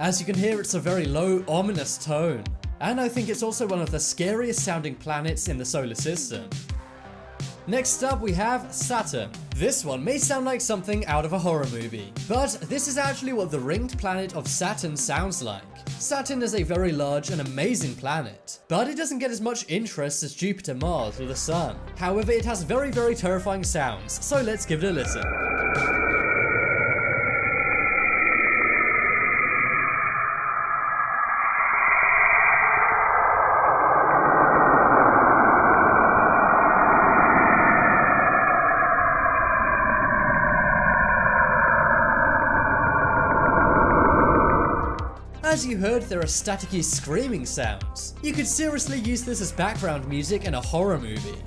As you can hear, it's a very low, ominous tone. And I think it's also one of the scariest sounding planets in the solar system. Next up we have Saturn. This one may sound like something out of a horror movie, but this is actually what the ringed planet of Saturn sounds like. Saturn is a very large and amazing planet, but it doesn't get as much interest as Jupiter, Mars, or the Sun. However, it has very terrifying sounds, so let's give it a listen. As you heard, there are staticky screaming sounds. You could seriously use this as background music in a horror movie.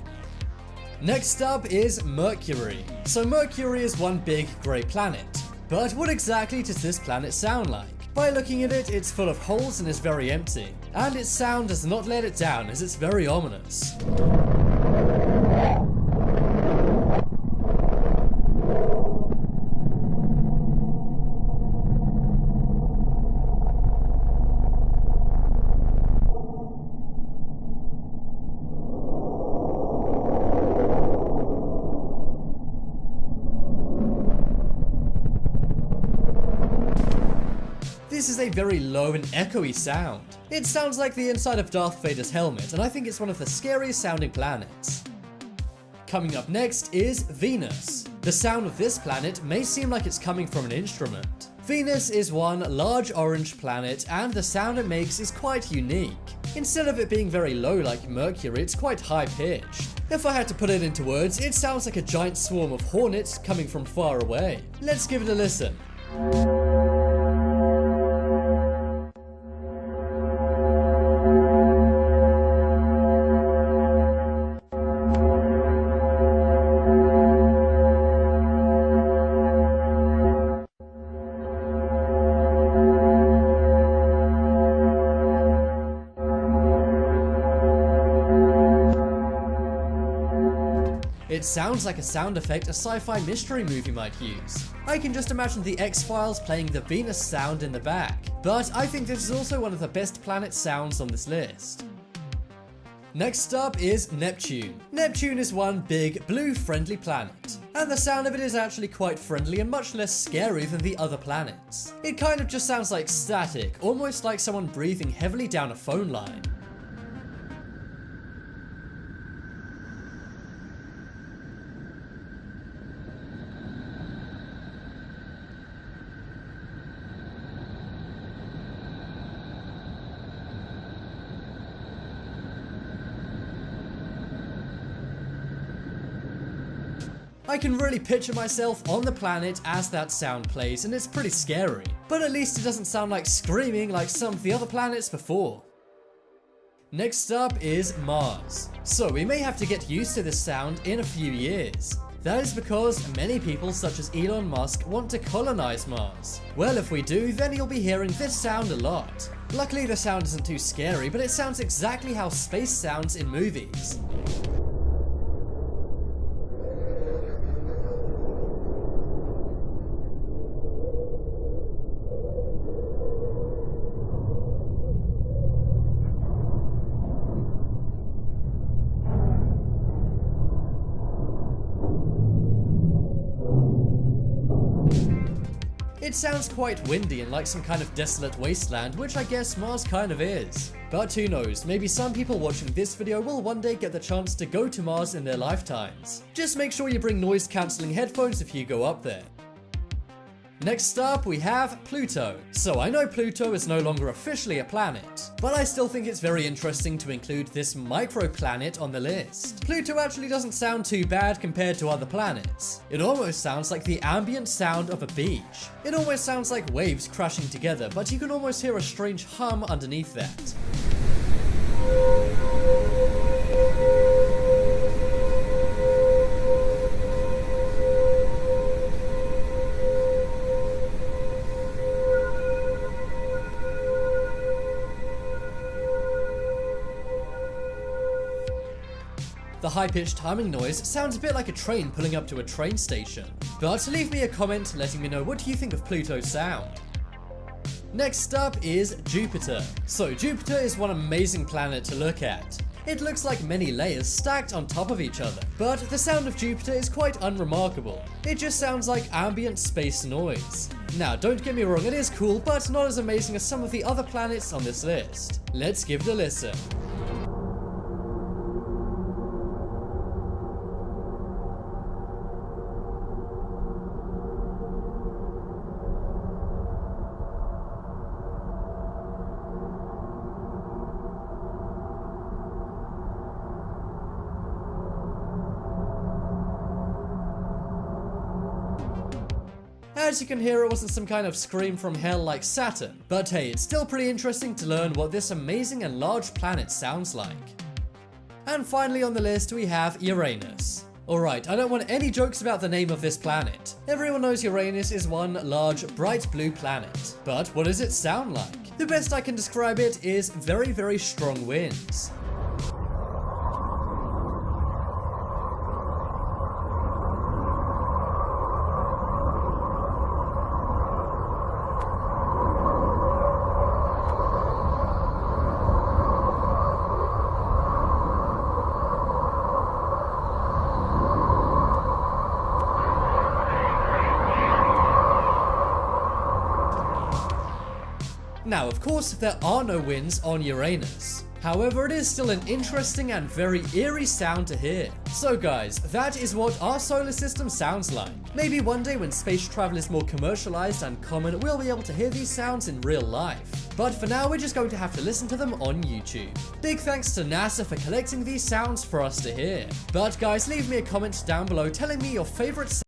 Next up is Mercury. So Mercury is one big grey planet. But what exactly does this planet sound like? By looking at it, it's full of holes and is very empty. And its sound does not let it down, as it's very ominous. This is a very low and echoey sound. It sounds like the inside of Darth Vader's helmet, and I think it's one of the scariest sounding planets. Coming up next is Venus. The sound of this planet may seem like it's coming from an instrument. Venus is one large orange planet, and the sound it makes is quite unique. Instead of it being very low like Mercury, it's quite high pitched. If I had to put it into words, it sounds like a giant swarm of hornets coming from far away. Let's give it a listen. It sounds like a sound effect a sci-fi mystery movie might use. I can just imagine the X-Files playing the Venus sound in the back. But I think this is also one of the best planet sounds on this list. Next up is Neptune. Neptune is one big, blue friendly planet. And the sound of it is actually quite friendly and much less scary than the other planets. It kind of just sounds like static, almost like someone breathing heavily down a phone line. I can really picture myself on the planet as that sound plays, and it's pretty scary. But at least it doesn't sound like screaming like some of the other planets before. Next up is Mars. So we may have to get used to this sound in a few years. That is because many people such as Elon Musk want to colonize Mars. Well, if we do, then you'll be hearing this sound a lot. Luckily the sound isn't too scary, but it sounds exactly how space sounds in movies. It sounds quite windy and like some kind of desolate wasteland, which I guess Mars kind of is. But who knows, maybe some people watching this video will one day get the chance to go to Mars in their lifetimes. Just make sure you bring noise cancelling headphones if you go up there. Next up we have Pluto. So I know Pluto is no longer officially a planet, but I still think it's very interesting to include this microplanet on the list. Pluto actually doesn't sound too bad compared to other planets. It almost sounds like the ambient sound of a beach. It almost sounds like waves crashing together, but you can almost hear a strange hum underneath that. The high-pitched humming noise sounds a bit like a train pulling up to a train station. But leave me a comment letting me know what you think of Pluto's sound. Next up is Jupiter. So Jupiter is one amazing planet to look at. It looks like many layers stacked on top of each other, but the sound of Jupiter is quite unremarkable. It just sounds like ambient space noise. Now, don't get me wrong, it is cool, but not as amazing as some of the other planets on this list. Let's give it a listen. As you can hear, it wasn't some kind of scream from hell like Saturn, but hey, it's still pretty interesting to learn what this amazing and large planet sounds like. And finally on the list we have Uranus. Alright, I don't want any jokes about the name of this planet. Everyone knows Uranus is one large, bright blue planet. But what does it sound like? The best I can describe it is very, very strong winds. Now, of course, there are no winds on Uranus. However, it is still an interesting and very eerie sound to hear. So guys, that is what our solar system sounds like. Maybe one day when space travel is more commercialized and common, we'll be able to hear these sounds in real life. But for now, we're just going to have to listen to them on YouTube. Big thanks to NASA for collecting these sounds for us to hear. But guys, leave me a comment down below telling me your favorite